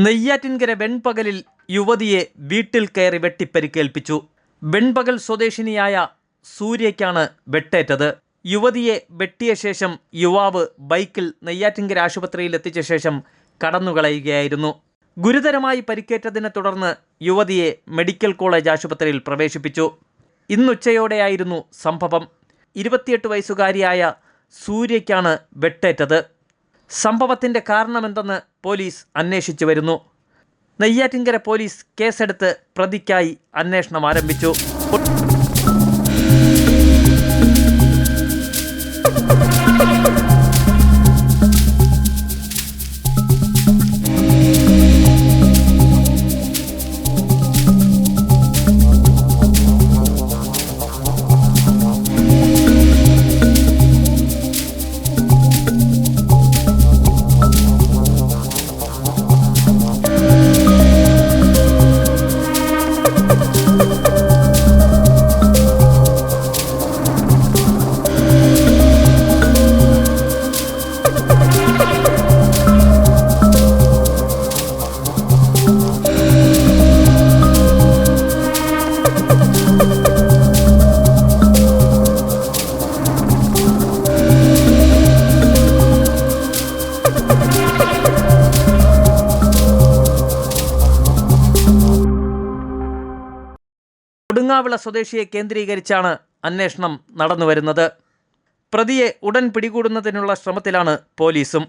നെയ്യാറ്റിൻകര വെൺപകലിൽ യുവതിയെ വീട്ടിൽ കയറി വെട്ടിപ്പരിക്കേൽപ്പിച്ചു. വെൺപകൽ സ്വദേശിനിയായ സൂര്യയ്ക്കാണ് വെട്ടേറ്റത്. യുവതിയെ വെട്ടിയ ശേഷം യുവാവ് ബൈക്കിൽ നെയ്യാറ്റിൻകര ആശുപത്രിയിൽ എത്തിച്ച ശേഷം കടന്നുകളയുകയായിരുന്നു. ഗുരുതരമായി പരിക്കേറ്റതിനെ തുടർന്ന് യുവതിയെ മെഡിക്കൽ കോളേജ് ആശുപത്രിയിൽ പ്രവേശിപ്പിച്ചു. ഇന്നുച്ചയോടെയായിരുന്നു സംഭവം. 28 വയസ്സുകാരിയായ സൂര്യയ്ക്കാണ് വെട്ടേറ്റത്. സംഭവത്തിൻ്റെ കാരണമെന്തെന്ന് പോലീസ് അന്വേഷിച്ചു വരുന്നു. നെയ്യാറ്റിൻകര പോലീസ് കേസെടുത്ത് പ്രതിക്കായി അന്വേഷണം ആരംഭിച്ചു. കൊടുങ്ങാവിള സ്വദേശിയെ കേന്ദ്രീകരിച്ചാണ് അന്വേഷണം നടന്നുവരുന്നത്. പ്രതിയെ ഉടൻ പിടികൂടുന്നതിനുള്ള ശ്രമത്തിലാണ് പോലീസും.